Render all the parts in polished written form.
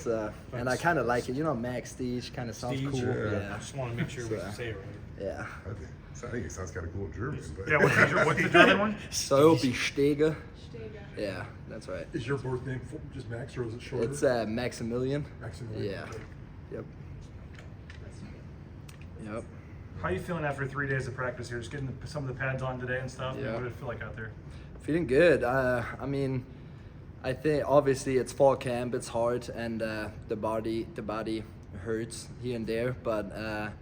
So, and I kind of like it. You know, Max Stege kind of sounds Stege, cool. yeah. Yeah. I just want to make sure we say it right. Yeah. I think it sounds kind of cool in German. But. Yeah, what's the German one? So it'll be Stege. Yeah, that's right. Is your birth name just Max, or is it shorter? It's Maximilian. Maximilian. Yeah. Okay. Yep. Yep. How are you feeling after 3 days of practice here? Just getting some of the pads on today and stuff. Yeah. What did it feel like out there? Feeling good. I mean, I think obviously it's fall camp. It's hard, and the body hurts here and there. But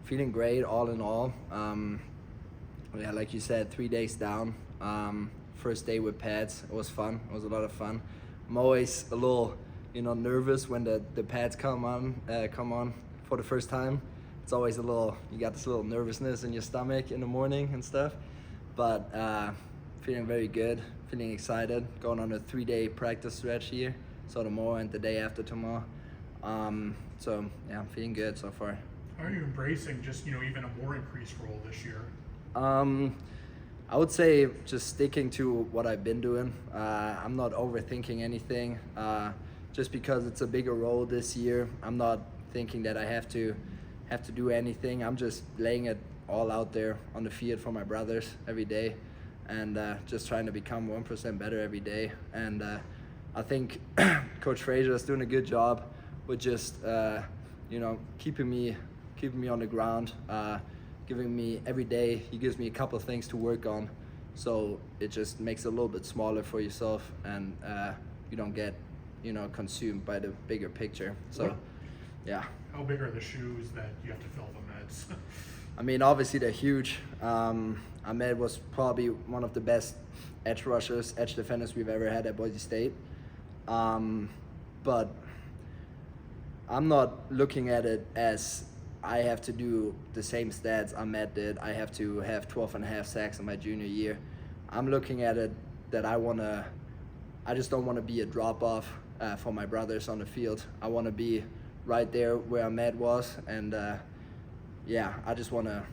feeling great all in all. Yeah, like you said, 3 days down. First day with pads. It was fun. It was a lot of fun. I'm always a little, nervous when the pads come on for the first time. It's always you got this little nervousness in your stomach in the morning and stuff. But feeling very good, feeling excited, going on a 3-day practice stretch here. So tomorrow and the day after tomorrow. So yeah, I'm feeling good so far. How are you embracing just, even a more increased role this year? I would say just sticking to what I've been doing. I'm not overthinking anything. Just because it's a bigger role this year, I'm not thinking that I have to do anything. I'm just laying it all out there on the field for my brothers every day, and just trying to become 1% better every day. And I think Coach Frazier is doing a good job with just keeping me on the ground, giving me every day. He gives me a couple of things to work on, so it just makes it a little bit smaller for yourself, and you don't get consumed by the bigger picture. So yeah. How big are the shoes that you have to fill the Mets? I mean, obviously they're huge. Ahmed was probably one of the best edge defenders we've ever had at Boise State. But I'm not looking at it as I have to do the same stats Ahmed did. I have to have 12.5 sacks in my junior year. I'm looking at it that I just don't want to be a drop-off for my brothers on the field. I want to be right there where Ahmed was, and I just want to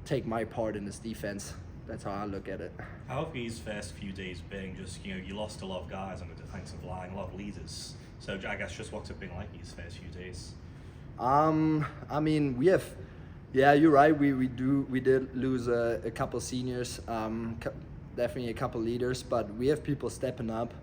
take my part in this defense. That's how I look at it. How have these first few days been? Just you lost a lot of guys on the defensive line, a lot of leaders. So I guess just what's it been like these first few days? I mean, we have, you're right. We did lose a couple seniors, definitely a couple leaders, but we have people stepping up.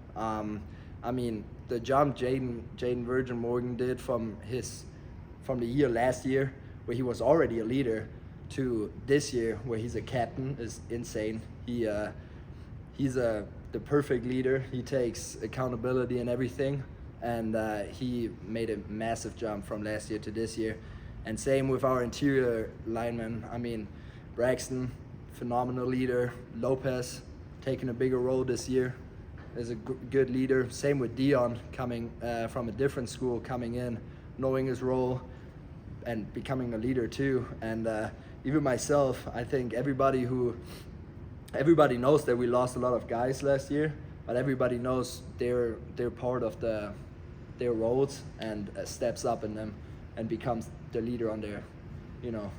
I mean, the jump Jaden Virgin Morgan did from the year last year, where he was already a leader, to this year where he's a captain, is insane. He's the perfect leader. He takes accountability and everything, and he made a massive jump from last year to this year. And same with our interior linemen. I mean, Braxton, phenomenal leader. Lopez taking a bigger role this year, is a good leader. Same with Dion, coming from a different school, coming in, knowing his role and becoming a leader too. And even myself, I think everybody knows that we lost a lot of guys last year, but everybody knows they're part of their roles, and steps up in them and becomes the leader on their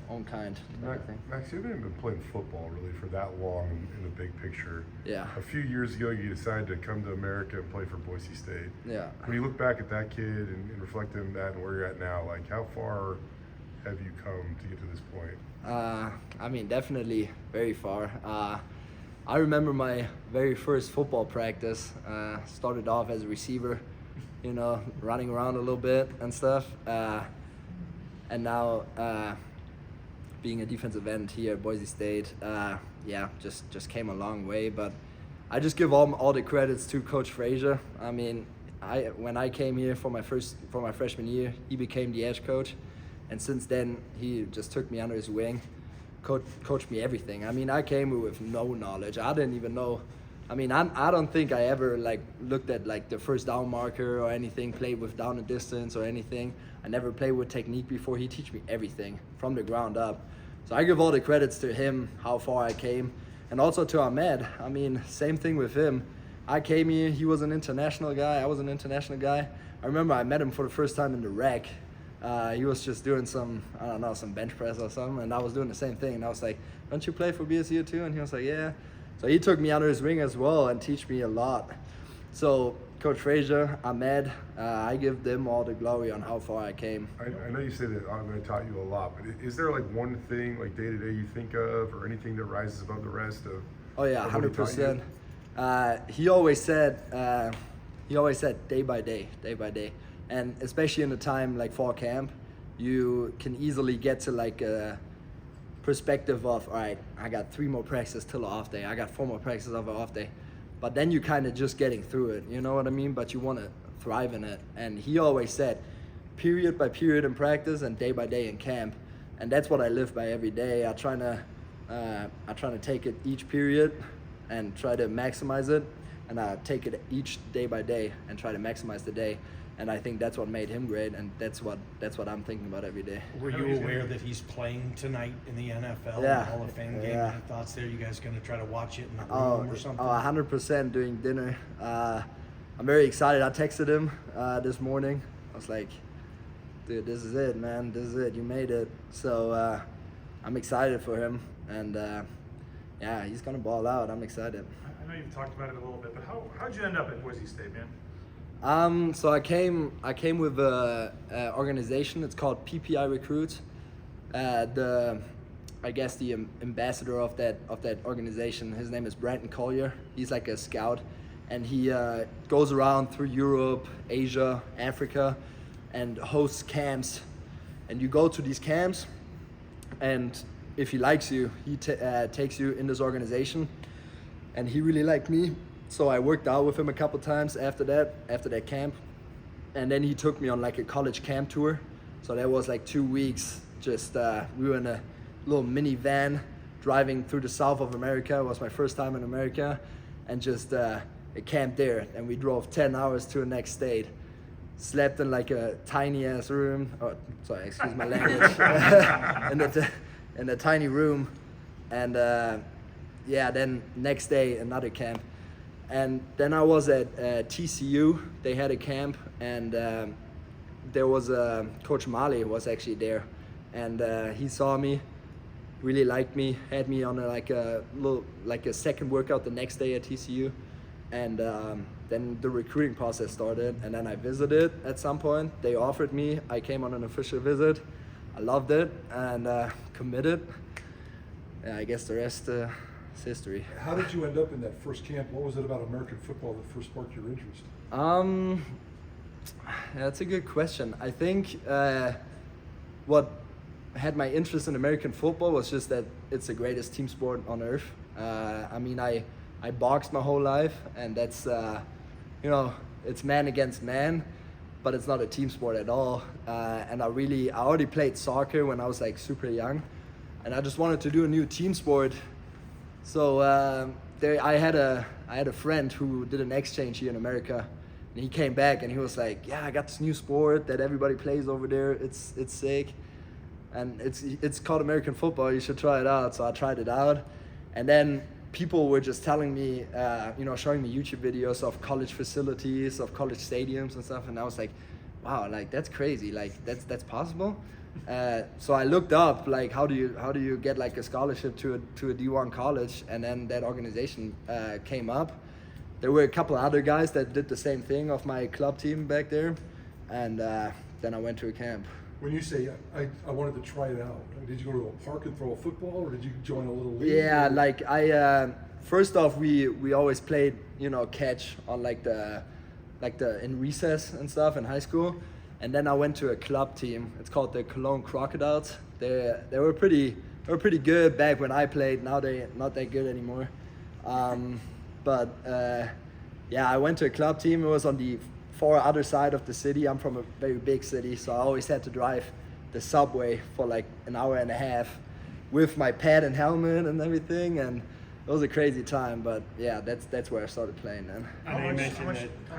own kind. Max, you haven't been playing football really for that long in the big picture. Yeah. A few years ago, you decided to come to America and play for Boise State. Yeah. When you look back at that kid and reflect on that and where you're at now, like how far have you come to get to this point? I mean, definitely very far. I remember my very first football practice. Started off as a receiver, running around a little bit and stuff. And now being a defensive end here at Boise State, just came a long way. But I just give all the credits to Coach Frazier. I mean, when I came here for my freshman year, he became the edge coach, and since then he just took me under his wing, coached me everything. I mean, I came with no knowledge. I didn't even know. I mean, I don't think I ever looked at the first down marker or anything, played with down and distance or anything. I never played with technique before. He teach me everything from the ground up. So I give all the credits to him, how far I came, and also to Ahmed. I mean, same thing with him. I came here, he was an international guy, I was an international guy. I remember I met him for the first time in the rec. He was just doing some bench press or something, and I was doing the same thing. And I was like, don't you play for BSU too? And he was like, yeah. So he took me under his wing as well and teach me a lot. So Coach Frazier, Ahmed, I give them all the glory on how far I came. I know you say that Ahmed taught you a lot, but is there like one thing like day to day you think of, or anything that rises above the rest of? Oh yeah, of what he taught you? 100%. He always said day by day, and especially in a time like fall camp, you can easily get to like a perspective of, all right, I got 3 more practices till the off day, I got 4 more practices of an off day, but then you kind of just getting through it, you know what I mean? But you want to thrive in it, and he always said, period by period in practice and day by day in camp, and that's what I live by every day. I try to take it each period and try to maximize it, and I take it each day by day and try to maximize the day. And I think that's what made him great, and that's what I'm thinking about every day. Were you aware that he's playing tonight in the NFL, Yeah. in the Hall of Fame game? Yeah. Any thoughts there? You guys going to try to watch it in the Oh, room or something? 100% during dinner. I'm very excited. I texted him this morning. I was like, dude, this is it, man. This is it. You made it. So I'm excited for him, and yeah, he's gonna ball out. I'm excited. I know you've talked about it a little bit, but how'd you end up at Boise State, man? So I came with a organization. It's called PPI Recruits. I guess the ambassador of that organization, his name is Brandon Collier. He's like a scout, and he goes around through Europe, Asia, Africa, and hosts camps. And you go to these camps, and if he likes you, he takes you in this organization. And he really liked me, so I worked out with him a couple times after that camp. And then he took me on like a college camp tour. So that was like 2 weeks. Just we were in a little minivan driving through the south of America. It was my first time in America, and just a camp there. And we drove 10 hours to the next state. Slept in like a tiny ass room. Oh, sorry, excuse my language. in a tiny room, and yeah. Then next day another camp, and then I was at TCU. They had a camp, and there was Coach Mali was actually there, and he saw me, really liked me, had me on a second workout the next day at TCU, and then the recruiting process started, and then I visited at some point. They offered me. I came on an official visit. I loved it and committed. Yeah, I guess the rest is history. How did you end up in that first camp? What was it about American football that first sparked your interest? That's a good question. I think what had my interest in American football was just that it's the greatest team sport on earth. I mean, I boxed my whole life, and that's it's man against man, but it's not a team sport at all. And I already played soccer when I was like super young, and I just wanted to do a new team sport. So I had a friend who did an exchange here in America, and he came back and he was like, yeah, I got this new sport that everybody plays over there. It's sick, and it's called American football. You should try it out. So I tried it out, and then people were just telling me, showing me YouTube videos of college facilities, of college stadiums and stuff, and I was like, wow, like that's crazy, like that's possible. So I looked up like how do you get like a scholarship to a D1 college, and then that organization came up. There were a couple other guys that did the same thing of my club team back there, and then I went to a camp. When you say I wanted to try it out, did you go to a park and throw a football, or did you join a little league? Yeah, like I first off we always played catch on like the in recess and stuff in high school, and then I went to a club team. It's called the Cologne Crocodiles. They were pretty good back when I played. Now they're not that good anymore. But I went to a club team. It was on the far other side of the city. I'm from a very big city, so I always had to drive the subway for like an hour and a half with my pad and helmet and everything, and it was a crazy time. But yeah, that's where I started playing then. How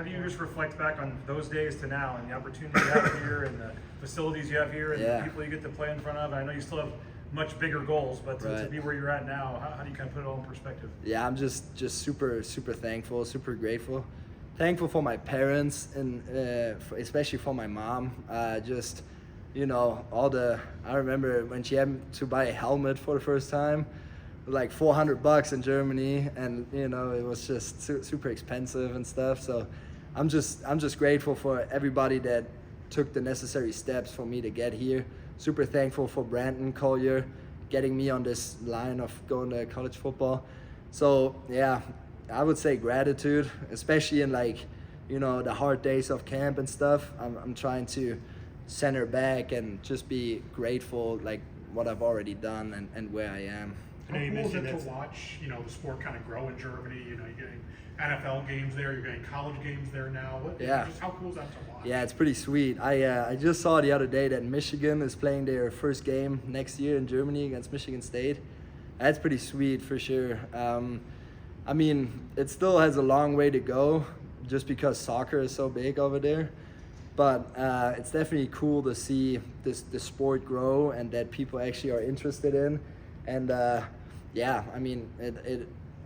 do you just reflect back on those days to now, and the opportunity you have here, and the facilities you have here, and the people you get to play in front of? I know you still have much bigger goals, but to be where you're at now, how do you kind of put it all in perspective? Yeah, I'm just super thankful, super grateful. Thankful for my parents, and especially for my mom. I remember when she had to buy a helmet for the first time, like $400 in Germany, and it was just super expensive and stuff. So I'm just grateful for everybody that took the necessary steps for me to get here. Super thankful for Brandon Collier getting me on this line of going to college football. So yeah, I would say gratitude, especially in like, you know, the hard days of camp and stuff. I'm trying to center back and just be grateful, like what I've already done and where I am. How cool is it to watch, you know, the sport kind of grow in Germany? You know, you're getting NFL games there, you're getting college games there now. Just how cool is that to watch? Yeah, it's pretty sweet. I just saw the other day that Michigan is playing their first game next year in Germany against Michigan State. That's pretty sweet for sure. I mean, it still has a long way to go just because soccer is so big over there. But it's definitely cool to see the sport grow and that people actually are interested in. And yeah, I mean,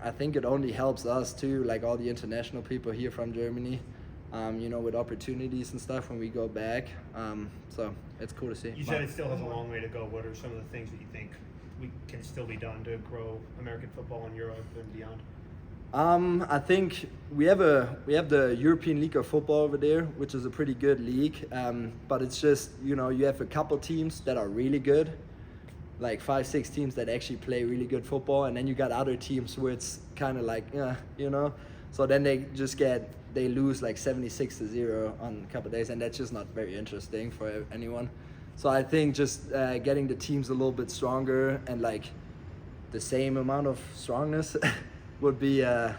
I think it only helps us too, like all the international people here from Germany, you know, with opportunities and stuff when we go back. So it's cool to see. You said it still has a long way to go. What are some of the things that you think can still be done to grow American football in Europe and beyond? I think we have the European League of Football over there, which is a pretty good league. But it's just, you know, you have a couple teams that are really good, like 5-6 teams that actually play really good football, and then you got other teams where it's kind of like, you know, so then they lose like 76-0 on a couple of days, and that's just not very interesting for anyone. So I think just getting the teams a little bit stronger and like the same amount of strongness would be the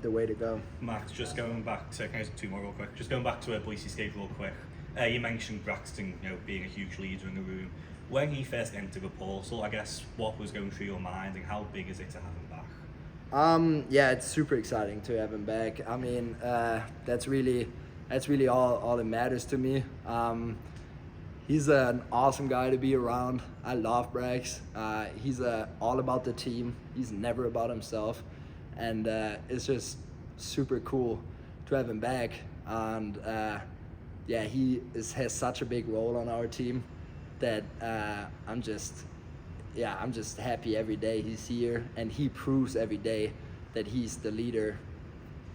way to go. Max, just going back to, can I ask two more real quick? Just going back to Boise State real quick. You mentioned Braxton, you know, being a huge leader in the room. When he first entered the portal, I guess what was going through your mind and how big is it to have him back? Yeah, it's super exciting to have him back. I mean, that's really all that matters to me. He's an awesome guy to be around. I love Brax. He's all about the team. He's never about himself, and it's just super cool to have him back. And yeah, he has such a big role on our team that I'm just happy every day he's here, and he proves every day that he's the leader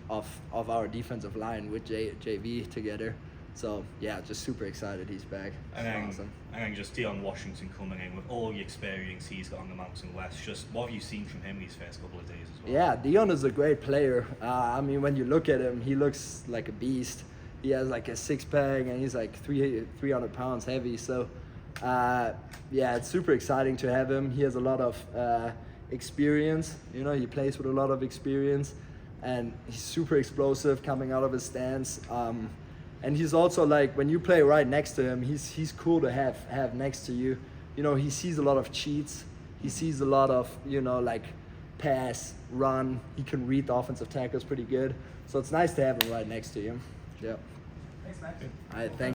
of our defensive line with JV together. So yeah, just super excited he's back. And then, awesome. And then just Dion Washington coming in with all the experience he's got on the Mountain West. Just what have you seen from him these first couple of days as well? Yeah, Dion is a great player. I mean, when you look at him, he looks like a beast. He has like a six-pack and he's like 300 pounds heavy. So yeah, it's super exciting to have him. He has a lot of experience. You know, he plays with a lot of experience, and he's super explosive coming out of his stance. And he's also like, when you play right next to him, he's cool to have next to you. You know, he sees a lot of cheats. He sees a lot of, you know, like pass, run. He can read the offensive tackles pretty good. So it's nice to have him right next to you. Yeah. Thanks, Max. All right, thank